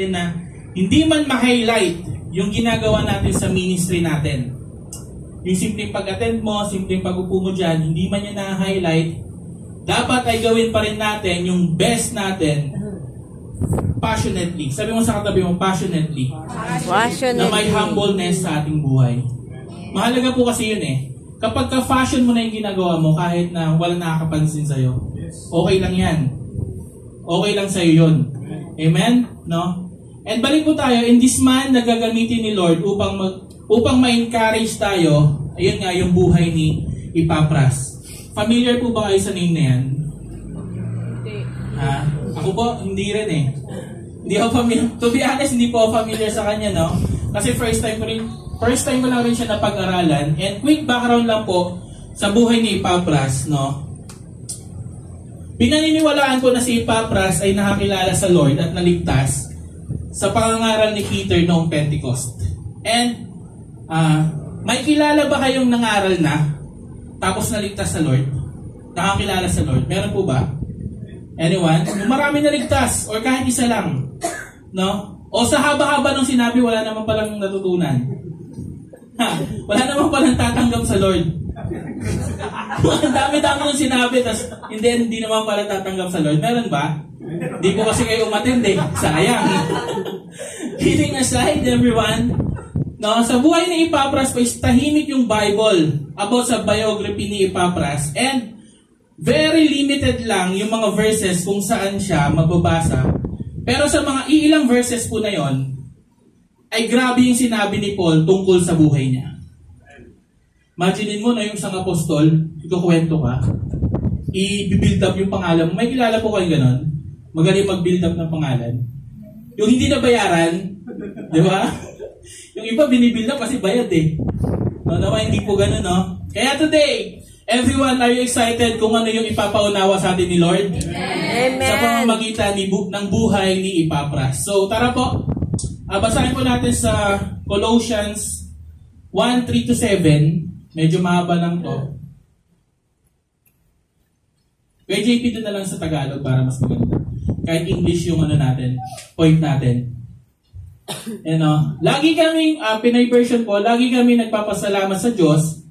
na hindi man ma-highlight yung ginagawa natin sa ministry natin. Yung simpleng pag-attend mo, simpleng pag-upo mo dyan, hindi man yan na-highlight, dapat ay gawin pa rin natin yung best natin passionately. Sabi mo sa katabi mo, passionately. Na may humbleness sa ating buhay. Mahalaga po kasi yun eh. Kapag ka-fashion mo na yung ginagawa mo, kahit na walang nakakapansin sa'yo, okay lang yan. Okay lang sa'yo yun. Amen? No? And balik po tayo, in this man na gagamitin ni Lord upang ma-encourage tayo, ayun nga yung buhay ni Epapras. Familiar po ba kayo sa name na yan? Ha? Ako po, hindi rin eh. Hindi ako familiar. To be honest, hindi po ako familiar sa kanya, no? Kasi first time ko lang rin siya napag-aralan. And quick background lang po sa buhay ni Epapras, no? Pinaniniwalaan ko na si Epapras ay nakakilala sa Lord at naligtas sa pangangaral ni Peter noong Pentecost. And may kilala ba kayong nangaral na tapos naligtas sa Lord? Nakakilala sa Lord? Meron po ba? Anyone? Yung marami naligtas or kahit isa lang. No? O sa haba-haba ng sinabi, wala naman palang natutunan. Wala naman palang tatanggap sa Lord. Ang dami-dami ng sinabi, tas hindi naman pala tatanggap sa Lord. Meron ba? Hindi po kasi kayo umattend eh. Sayang. Kidding aside, everyone, no, sa buhay ni Epapras po, tahimik yung Bible about sa biography ni Epapras. And very limited lang yung mga verses kung saan siya mababasa. Pero sa mga iilang verses po na yon, ay grabe yung sinabi ni Paul tungkol sa buhay niya. Imaginin mo na yung isang apostol, ikukwento ka, i-build up yung pangalan mo. May kilala po kayo ganon? Magaling mag-build up ng pangalan. Yung hindi na bayaran, di ba? Yung iba binibuild up kasi bayad eh. No, naman hindi po ganon, no? Kaya today, everyone, are you excited kung ano yung ipapaunawa sa atin ni Lord? Amen. Sa pamamagitan ng buhay ni Epapras. So, tara po. Basahin po natin sa Colossians 1:3-7. Medyo mahaba lang to. Kaya JP doon na lang sa Tagalog para mas maganda. Kahit English yung point natin. Lagi kaming, Pinay version po, lagi kami nagpapasalamat sa Diyos,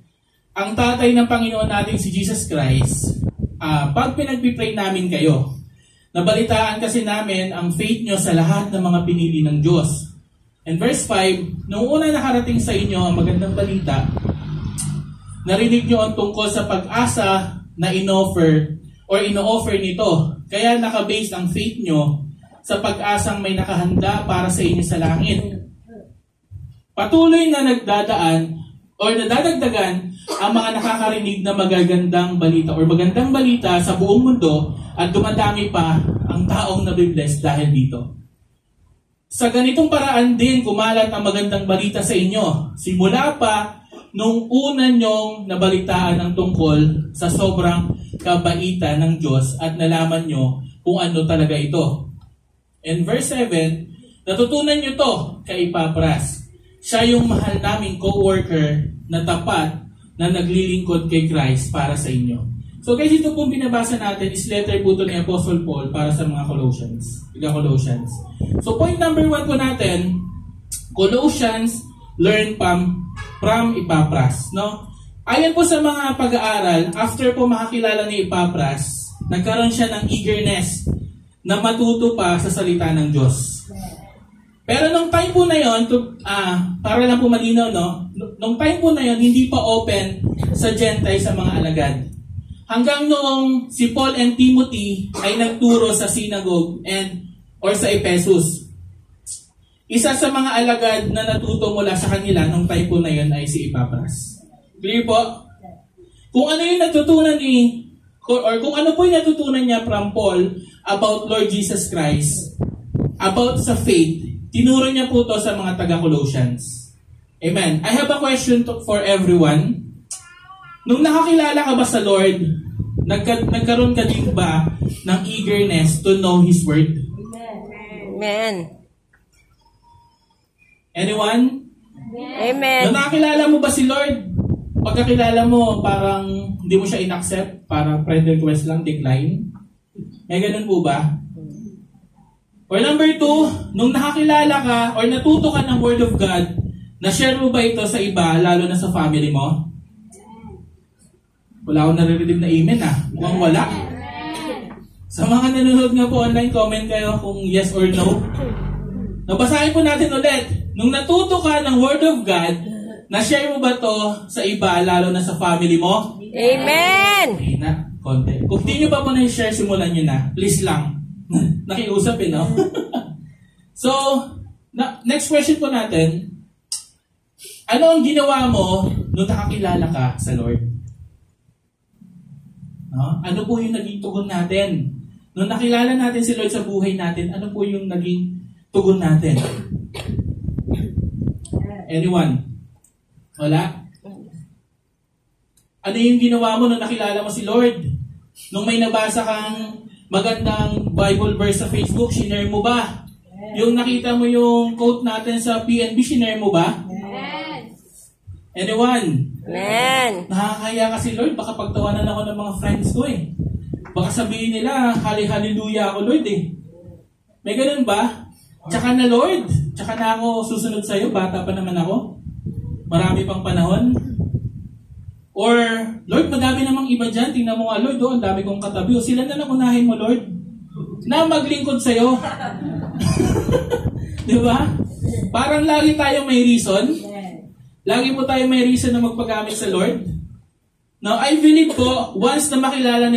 ang tatay ng Panginoon natin si Jesus Christ, pag pinagpipray namin kayo. Nabalitaan kasi namin ang faith nyo sa lahat ng mga pinili ng Diyos. And verse 5, noong una nakarating sa inyo ang magandang balita, narinig nyo ang tungkol sa pag-asa na ino-offer nito. Kaya nakabase ang faith nyo sa pag-asang may nakahanda para sa inyo sa langit. Patuloy na nadadagdagan ang mga nakakarinig na magagandang balita o magandang balita sa buong mundo at dumadami pa ang taong nabibless dahil dito. Sa ganitong paraan din kumalat ang magandang balita sa inyo. Simula pa nung una nyong nabalitaan ang tungkol sa sobrang kabaitan ng Diyos at nalaman nyo kung ano talaga ito. In verse 7, natutunan nyo to kay Epapras. Siya yung mahal naming co-worker na tapat na naglilingkod kay Christ para sa inyo. So guys, ito pong binabasa natin is letter po ito ni Apostle Paul para sa mga Colossians. So point number 1 po natin, Colossians, learn from Epapras. No? Ayon po sa mga pag-aaral, after po makakilala ni Epapras, nagkaroon siya ng eagerness na matuto pa sa salita ng Diyos. Pero nung time po na yon, para lang po malinaw, no? Nung time po na yon, hindi pa open sa Gentiles sa mga alagad. Hanggang noong si Paul and Timothy ay nagturo sa synagogue or sa Ephesus. Isa sa mga alagad na natuto mula sa kanila nung time po na yon ay si Epapras. Clear po? Kung ano yung natutunan kung ano po yung natutunan niya from Paul about Lord Jesus Christ, about sa faith, tinuro niya po to sa mga taga-Colossians. Amen. I have a question for everyone. Nung nakakilala ka ba sa Lord, nagkaroon ka din ba ng eagerness to know His Word? Amen. Anyone? Amen. Nung nakakilala mo ba si Lord? Pagkakilala mo, parang hindi mo siya in-accept, parang friend request lang, decline. May ganun po ba? Or number 2, nung nakakilala ka or natuto ka ng Word of God, na-share mo ba ito sa iba, lalo na sa family mo? Wala akong naririnig na amen Mukhang wala. Sa mga nanonood nga po online, comment kayo kung yes or no. Nabasahin po natin ulit. Nung natuto ka ng Word of God, na-share mo ba to sa iba, lalo na sa family mo? Amen! Okay na, konti. Kung di nyo pa po na-share, simulan nyo na. Please lang. Nakiusap no? So, next question po natin. Ano ang ginawa mo nung nakakilala ka sa Lord? No? Ano po yung naging tugon natin? Nung nakilala natin si Lord sa buhay natin, ano po yung naging tugon natin? Anyone? Wala? Ano yung ginawa mo nung nakilala mo si Lord? Nung may nabasa kang magandang Bible verse sa Facebook, shinare mo ba? Yung nakita mo yung quote natin sa PNB, shinare mo ba? Anyone? Amen! Nakakaya kasi Lord, baka pagtawanan ako ng mga friends ko Baka sabihin nila, hallelujah ako Lord May ganun ba? Tsaka na Lord, tsaka na ako susunod sa'yo, bata pa naman ako. Marami pang panahon. Or, Lord, madami namang iba dyan. Tingnan mo nga, Lord, ang dami kong katabi. O sila na lang unahin mo, Lord. Na maglingkod sa'yo. Di ba? Parang lagi tayo may reason. Lagi po tayo may reason na magpagamit sa Lord. Now, I believe po, once na makilala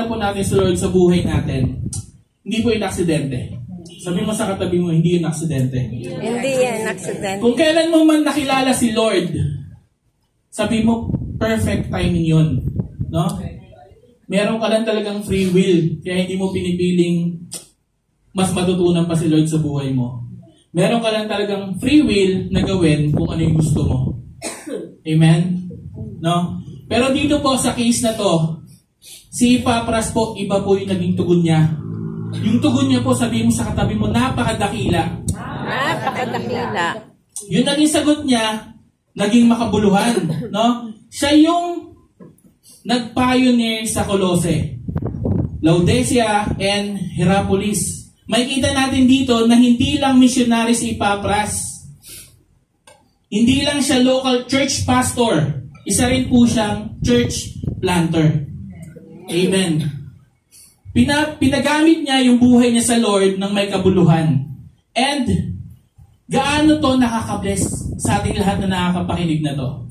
po natin si Lord sa buhay natin, hindi po yun aksidente. Sabi mo sa katabi mo, hindi yun aksidente. Hindi yan accident. Kung kailan mo man nakilala si Lord, sabi mo, perfect timing yun. No? Meron ka lang talagang free will, kaya hindi mo pinipiling mas matutunan pa si Lord sa buhay mo. Meron ka lang talagang free will na gawin kung ano yung gusto mo. Amen? No? Pero dito po sa case na to, si Epapras po, iba po yung naging tugon niya. Yung tugon niya po, sabihin mo sa katabi mo, napakadakila. Napakadakila. Yung naging sagot niya, naging makabuluhan. No? Siya yung nag-pioneer sa Colossae, Laodicea, and Hierapolis. May kita natin dito na hindi lang missionary si Epapras. Hindi lang siya local church pastor. Isa rin po siyang church planter. Amen. Pinagamit niya yung buhay niya sa Lord ng may kabuluhan. And gaano to nakaka-bless sa ating lahat na nakakapakinig na to.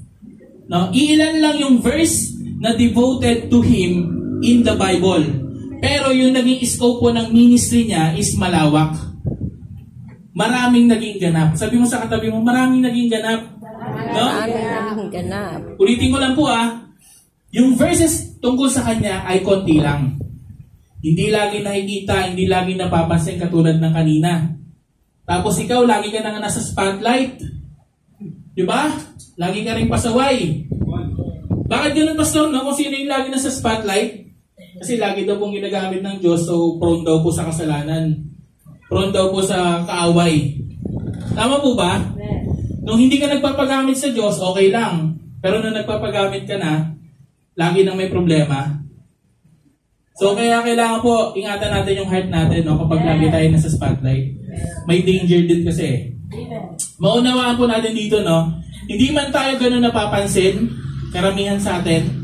No? Iilan lang yung verse na devoted to Him in the Bible. Pero yung naging scope po ng ministry niya is malawak. Maraming naging ganap. Sabi mo sa katabi mo, maraming naging ganap. No? Maraming naging ganap. Ulitin ko lang po yung verses tungkol sa kanya ay konti lang. Hindi lagi nakikita, hindi lagi napapansin katulad ng kanina. Tapos ikaw, lagi ka na nasa spotlight. Di ba? Lagi ka rin pasaway. Bakit ganun, Pastor? No? Kung sino yung lagi nasa spotlight? Kasi lagi daw pong ginagamit ng Diyos, so prone daw po sa kasalanan. Prone daw po sa kaaway. Tama po ba? Nung hindi ka nagpapagamit sa Diyos, okay lang. Pero nung nagpapagamit ka na, lagi nang may problema. So kaya kailangan po, ingatan natin yung heart natin kapag lagi tayo nasa spotlight. May danger din kasi. Maunawaan po natin dito, hindi man tayo ganun napapansin, karamihan sa atin.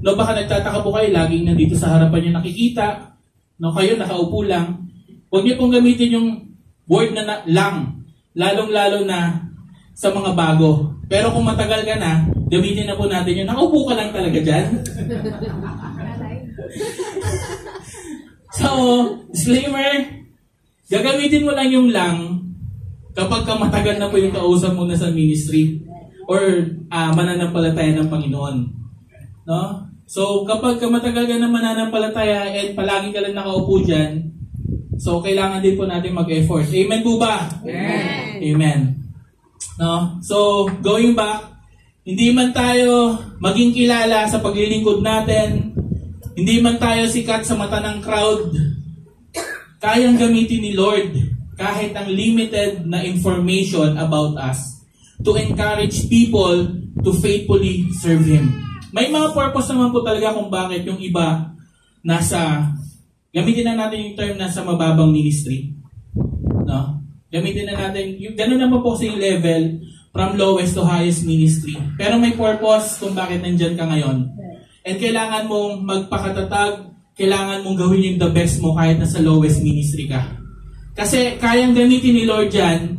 Baka nagtataka po kayo, laging nandito sa harapan yung nakikita. Kayo nakaupo lang. Huwag niyo pong gamitin yung word na lang. Lalong-lalo na sa mga bago. Pero kung matagal ka na, gamitin na po natin yun. Nakaupo ka lang talaga dyan. So, disclaimer, gagamitin mo lang yung lang kapag matagal na po yung kausap mo na sa ministry or mananampalataya ng Panginoon. No? So, kapag matagal ka na mananampalataya at palagi ka lang nakaupo dyan, so kailangan din po natin mag-effort. Amen po ba? Amen. Amen. No? So, going back, hindi man tayo maging kilala sa paglilingkod natin, hindi man tayo sikat sa mata ng crowd, kayang gamitin ni Lord kahit ang limited na information about us to encourage people to faithfully serve Him. May mga purpose naman po talaga kung bakit yung iba nasa Gamitin na natin yung term na sa mababang ministry. No? Gamitin na natin, gano'n naman po sa yung level from lowest to highest ministry. Pero may purpose kung bakit nandyan ka ngayon. And kailangan mong magpakatatag, kailangan mong gawin yung the best mo kahit nasa lowest ministry ka. Kasi kayang gamitin ni Lord yan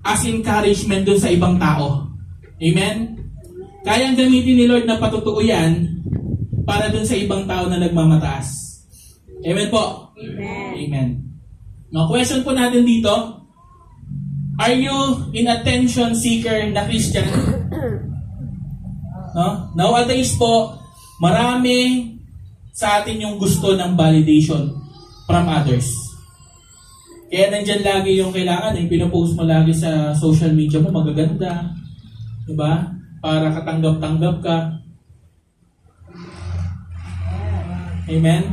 as encouragement dun sa ibang tao. Amen? Kayang gamitin ni Lord na patutuo yan para dun sa ibang tao na nagmamataas. Amen po? Amen. Amen. No, question po natin dito, are you an attention seeker na Christian? No? Nowadays po, marami sa atin yung gusto ng validation from others. Kaya nandyan lagi yung kailangan, yung pinupost mo lagi sa social media mo, magaganda. Diba? Para katanggap-tanggap ka. Amen?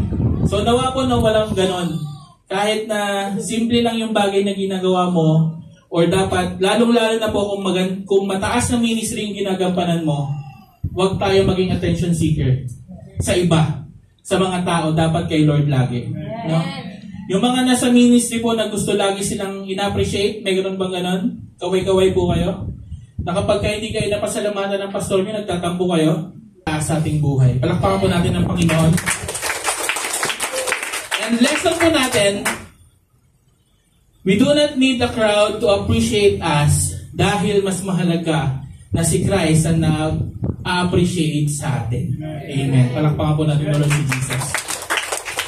So nawa po na walang ganon. Kahit na simple lang yung bagay na ginagawa mo, or dapat, lalong-lalo na po kung mataas na ministry yung ginagampanan mo, huwag tayo maging attention seeker sa iba, sa mga tao, dapat kay Lord lagi. No? Yung mga nasa ministry po na gusto lagi silang in-appreciate, may ganoon bang ganon? Kaway-kaway po kayo? Na kapag hindi kayo napasalamatan ng pastor nyo, nagtatampo kayo sa ating buhay. Palakpakan po natin ng Panginoon. And lesson po natin, we do not need the crowd to appreciate us dahil mas mahalaga na si Christ ang na-appreciate sa atin. Amen. Palakpakan po natin Lord si Jesus.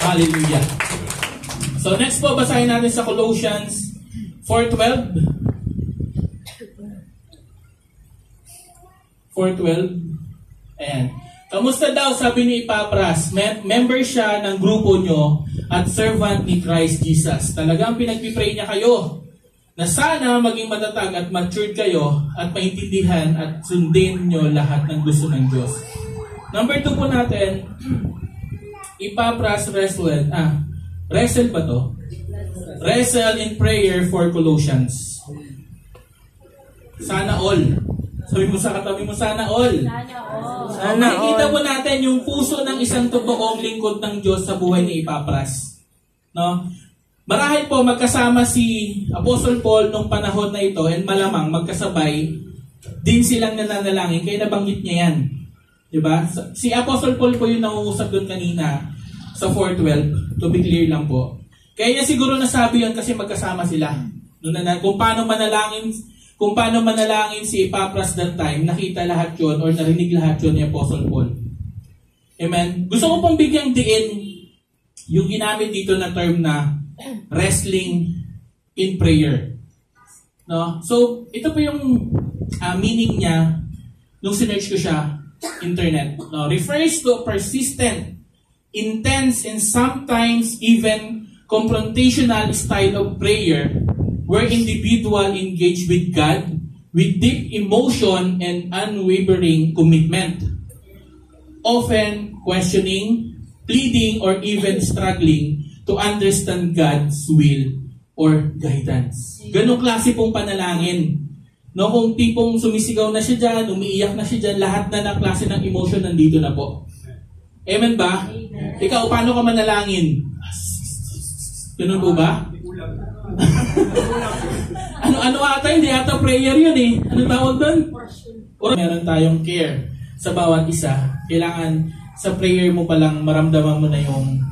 Hallelujah. So next po, basahin natin sa Colossians 4:12. 4:12. Ayan. Kamusta daw, sabi ni Epapras, member siya ng grupo nyo at servant ni Christ Jesus. Talagang pinagpipray niya kayo na sana maging matatag at matured kayo at maintindihan at sundin nyo lahat ng gusto ng Diyos. Number 2 po natin, Epapras wrestle ba to? Wrestle in prayer for Colossians. Sana all. Sabi mo sa katabi mo, sana all. Nakikita po natin yung puso ng isang totoong lingkod ng Diyos sa buhay ni Epapras. No? Marahil po magkasama si Apostle Paul nung panahon na ito and malamang magkasabay din silang nananalangin kaya nabanggit niya yan. Diba? Si Apostle Paul po yung nangungusap doon kanina sa 4:12. To be clear lang po. Kaya niya siguro nasabi yun kasi magkasama sila. Kung paano manalangin si Epapras that time, nakita lahat yun or narinig lahat yun ni Apostle Paul. Amen? Gusto ko pong bigyang diin yung ginamit dito na term na wrestling in prayer. No? So, ito po yung meaning niya nung sinearch ko siya, internet. No? Refers to persistent, intense, and sometimes even confrontational style of prayer where individual engage with God with deep emotion and unwavering commitment, often questioning, pleading, or even struggling to understand God's will or guidance. Ganong klase pong panalangin. No, kung tipong sumisigaw na siya dyan, umiiyak na siya dyan, lahat na ng klase ng emotion nandito na po. Amen ba? Amen. Ikaw, paano ka manalangin? Ganun po ba? ano ata, hindi ata prayer yun eh. Ano tawag doon? Or meron tayong care sa bawat isa. Kailangan sa prayer mo palang maramdaman mo na yung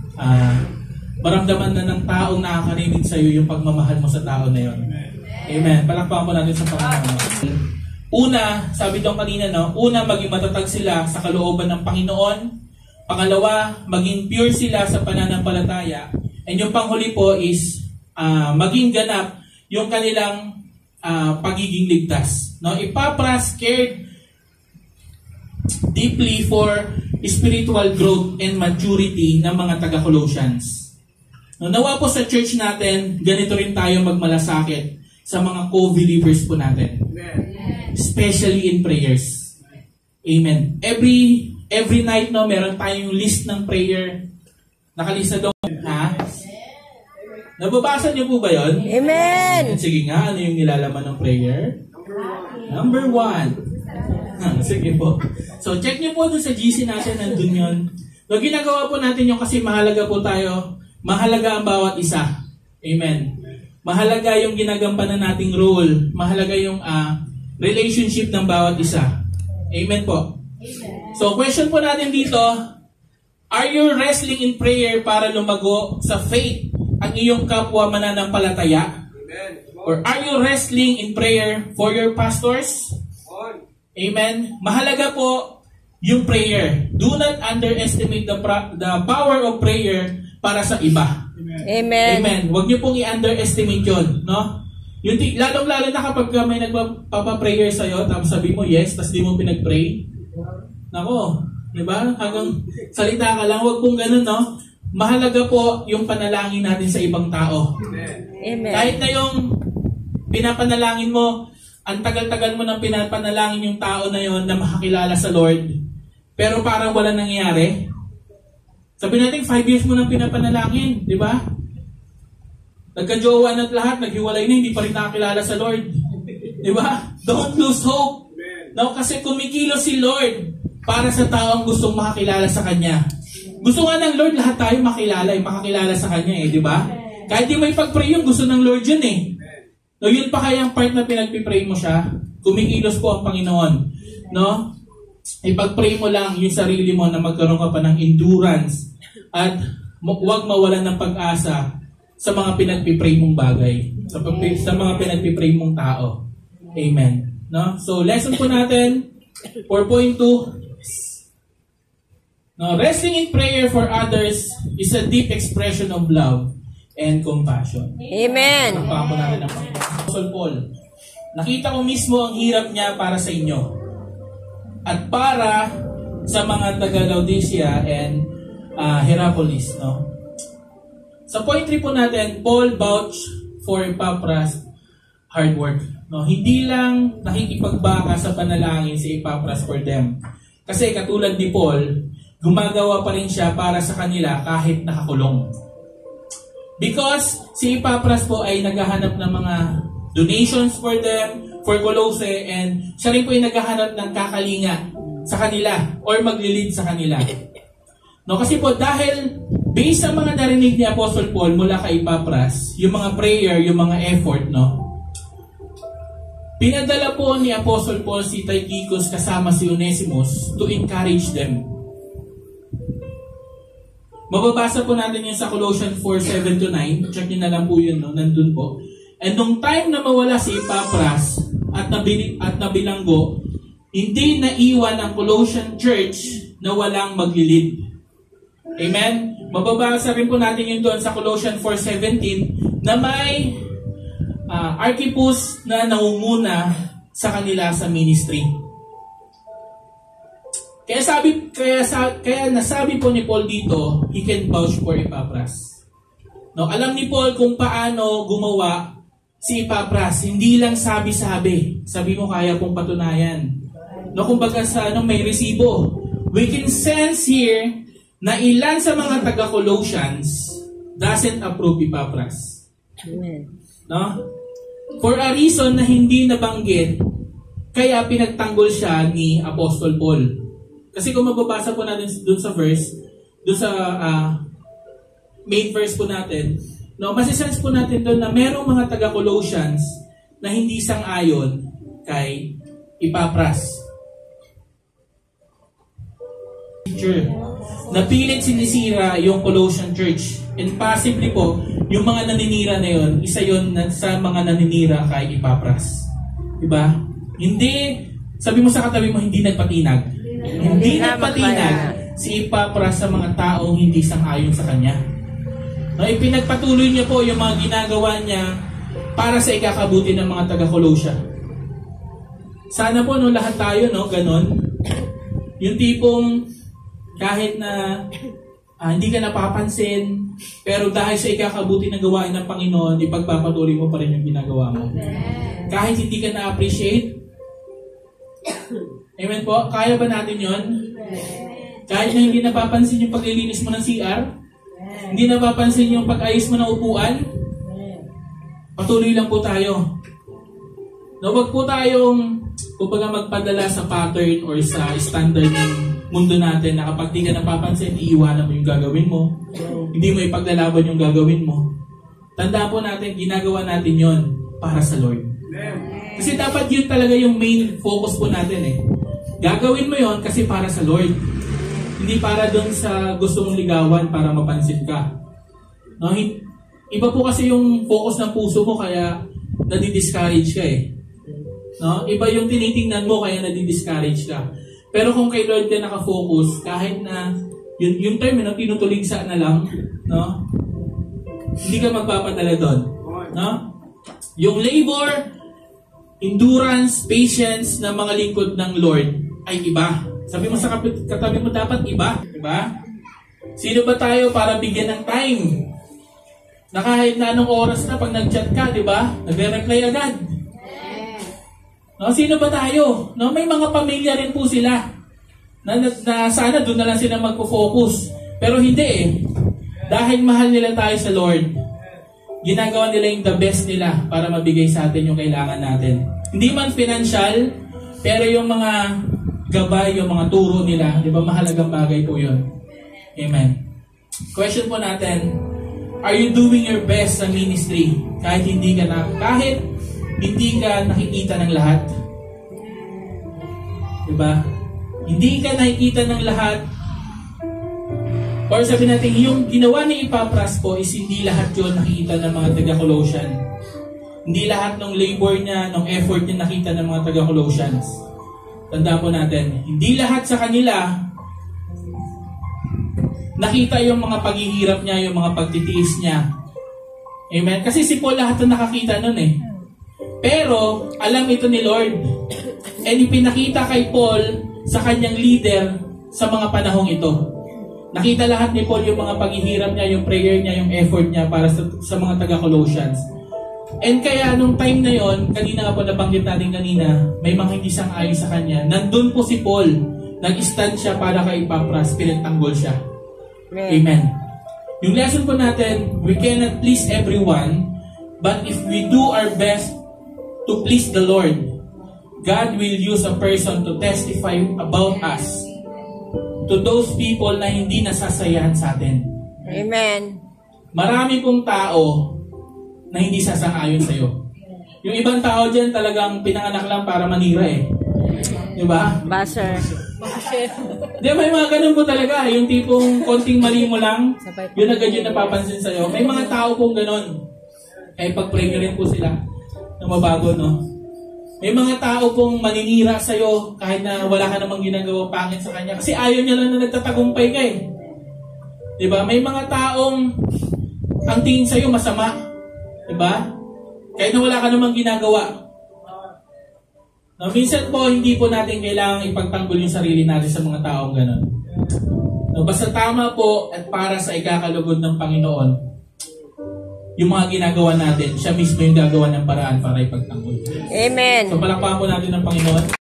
maramdaman na ng taong nakakarinig sa iyo yung pagmamahal mo sa tao na yun. Amen. Palakpakan po natin sa Panginoon. Una, sabi doon kanina, no? Una, maging matatag sila sa kalooban ng Panginoon. Pangalawa, maging pure sila sa pananampalataya. And yung panghuli po is maging ganap yung kanilang pagiging ligtas. No? Epapras cared deeply for spiritual growth and maturity ng mga taga-Colossians. No, nawa po sa church natin, ganito rin tayo magmalasakit sa mga co-believers po natin. Especially in prayers. Amen. Every night, no, meron tayong list ng prayer. Nakalista doon. Ha? Nababasa niyo po ba yun? Amen! Sige nga, ano yung nilalaman ng prayer? Number 1. Sige po. So, check niyo po dun sa GC natin, nandun yun. No, ginagawa po natin yung kasi mahalaga po tayo mahalaga ang bawat isa. Amen. Mahalaga yung ginagampanan nating role. Mahalaga yung relationship ng bawat isa. Amen po. Amen. So, question po natin dito, are you wrestling in prayer para lumago sa faith ang iyong kapwa mananampalataya? Amen. Or are you wrestling in prayer for your pastors? Amen. Mahalaga po yung prayer. Do not underestimate the power of prayer para sa iba. Amen. Amen. Huwag niyo pong i-underestimate yun, no? Yung lalong-lalo na kapag may nagpapa-prayer sa'yo, tapos sabi mo yes, tapos di mo pinag-pray. Nako, di ba? Hanggang salita ka lang, huwag pong ganun, no? Mahalaga po yung panalangin natin sa ibang tao. Amen. Kahit na yung pinapanalangin mo, ang tagal-tagal mo nang pinapanalangin yung tao na yon na makakilala sa Lord, pero parang wala nangyayari. Sabi natin, 5 years mo nang pinapanalangin, di ba? Nagka-jowa na lahat, naghiwalay na, hindi pa rin nakakilala sa Lord. Di ba? Don't lose hope. No, kasi kumikilos si Lord para sa taong gustong makakilala sa Kanya. Gusto nga ng Lord, lahat tayo makakilala sa Kanya di ba? Kahit di mo ipag-pray yung gusto ng Lord yun No, yun pa kaya ang part na pinagpipray mo siya, kumikilos po ang Panginoon. No? Ipag-pray mo lang yung sarili mo na magkaroon ka pa ng endurance at huwag mawalan ng pag-asa sa mga pinagpipray mong bagay, sa mga pinagpipray mong tao. Amen. No? So, lesson po natin, 4.2. No, resting in prayer for others is a deep expression of love and compassion. Amen. Napako natin ang Apostle Paul. Nakita ko mismo ang hirap niya para sa inyo. At para sa mga taga-Laodicea and Hierapolis. No? Sa point 3 po natin, Paul vouched for Epaphras' hard work. No? Hindi lang nakikipagbaka sa panalangin si Epaphras for them. Kasi katulad ni Paul, gumagawa pa rin siya para sa kanila kahit nakakulong. Because si Epaphras po ay naghahanap ng mga donations for them, for Colossae, and siya rin po ay naghahanap ng kakalinga sa kanila or maglilid sa kanila. No, kasi po dahil based sa mga narinig ni Apostle Paul mula kay Epaphras, yung mga prayer, yung mga effort, no? Pinadala po ni Apostle Paul si Tychicus kasama si Onesimus to encourage them. Mababasa po natin yun sa Colossians 4:7-9. Check nyo na lang po yun, no? Nandun po. And nung time na mawala si Epaphras at nabilanggo, hindi naiwan ang Colossian church na walang maglilid. Amen? Mababasa rin po natin yun doon sa Colossians 4:17 na may Archippus na nangunguna sa kanila sa ministry. Kaya nasabi po ni Paul dito, he can vouch for Epaphras. No, alam ni Paul kung paano gumawa si Epaphras. Hindi lang sabi-sabi. Sabi mo, kaya pong patunayan. No, kumbaga sa may resibo. We can sense here na ilan sa mga taga-Colossians doesn't approve Epaphras. Amen. No? For a reason na hindi nabanggit, kaya pinagtanggol siya ni Apostle Paul. Kasi kung mababasa po natin dun sa verse, dun sa main verse po natin, no, masisense po natin doon na merong mga taga-Colossians na hindi sang-ayon kay Epaphras. Napilit sinisira yung Colossian church. And possibly po, yung mga naninira na yun, isa yun sa mga naninira kay Epaphras. Diba? Hindi, sabi mo sa katabi mo, hindi nagpatinag. Hindi nagpatinag si Epaphras sa mga taong hindi sang-ayon sa kanya. No, ipinagpatuloy niya po yung mga ginagawa niya para sa ikakabuti ng mga taga-Colossia. Sana po no, lahat tayo no, ganon. Yung tipong kahit na hindi ka napapansin, pero dahil sa ikakabuti ng gawain ng Panginoon, ipagpapatuloy mo pa rin yung ginagawa mo. Kahit hindi ka na-appreciate. Amen po? Kaya ba natin yon? Kahit na hindi napapansin yung paglilinis mo ng CR, hindi napapansin yung pag-ayos mo ng upuan, patuloy lang po tayo. No, wag po tayong kumbaga magpadala sa pattern or sa standard ng mundo natin na kapag di ka napapansin, iiwanan mo yung gagawin mo. hindi mo ipaglalaban yung gagawin mo. Tandaan po natin, ginagawa natin yon para sa Lord. Kasi dapat yun talaga yung main focus po natin eh. Gagawin mo yon kasi para sa Lord. Hindi para doon sa gusto mong ligawan para mapansin ka. No? Iba po kasi yung focus ng puso mo kaya nadi-discourage ka eh. No? Iba yung tinitingnan mo kaya nadi-discourage ka. Pero kung kay Lord ka nakafocus, kahit na yung term na tinutuligsa na lang, no? Hindi ka magpapadala doon. No? Yung labor, endurance, patience ng mga lingkod ng Lord ay iba. Sabi mo sa katabi mo dapat iba. Diba? Sino ba tayo para bigyan ng time? Na kahit na anong oras na pag nag-chat ka, di ba? Nagre-reply agad. No, sino ba tayo? No, may mga pamilya rin po sila na sana doon na lang sila magpo-focus. Pero hindi eh. Dahil mahal nila tayo sa Lord, ginagawa nila yung the best nila para mabigay sa atin yung kailangan natin. Hindi man financial, pero yung mga gabay, yung mga turo nila, di ba mahalagang bagay po yun. Amen. Question po natin, are you doing your best sa ministry kahit hindi ka nakikita ng lahat? Diba? Hindi ka nakikita ng lahat. Or sabi natin, yung ginawa ni Epapras po is hindi lahat yun nakikita ng mga taga-Colossian. Hindi lahat ng labor niya, ng effort niya nakita ng mga taga-Colossians. Tandaan po natin, hindi lahat sa kanila nakita yung mga paghihirap niya, yung mga pagtitiis niya. Amen? Kasi si Paul lahat na nakakita nun eh. Pero, alam ito ni Lord. And ipinakita kay Paul sa kanyang leader sa mga panahong ito. Nakita lahat ni Paul yung mga paghihirap niya, yung prayer niya, yung effort niya para sa mga taga-Colossians. And kaya nung time na yon, kanina nga po nabanggit natin kanina, may mga hindi sang-ayon sa kanya. Nandun po si Paul, nag-stand siya para kay Epapras, pinagtanggol siya. Amen. Yung lesson po natin, we cannot please everyone, but if we do our best to please the Lord, God will use a person to testify about us to those people na hindi nasasayahan sa atin. Amen. Marami pong tao na hindi sasang-ayon sa'yo. Yung ibang tao dyan talagang pinanganak lang para manira eh. Diba? Basher. Di may mga ganun po talaga. Yung tipong konting mali mo lang, yun agad yung napapansin sa'yo. May mga tao pong ganun. Kaya pag-pray nyo rin po sila na mabago, no? May mga tao pong maninira sa'yo kahit na wala ka namang ginagawang pangit sa kanya. Kasi ayaw niya lang na nagtatagumpay ka eh. Diba? May mga taong ang tingin sa'yo masama. Diba? Kahit na wala ka namang ginagawa. No, minsan po, hindi po natin kailangang ipagtanggol yung sarili natin sa mga taong gano'n. No, basta tama po at para sa ikakalugod ng Panginoon, yung mga ginagawa natin, siya mismo yung gagawa ng paraan para ipagtanggol. Amen. So palakpakan po natin ng Panginoon.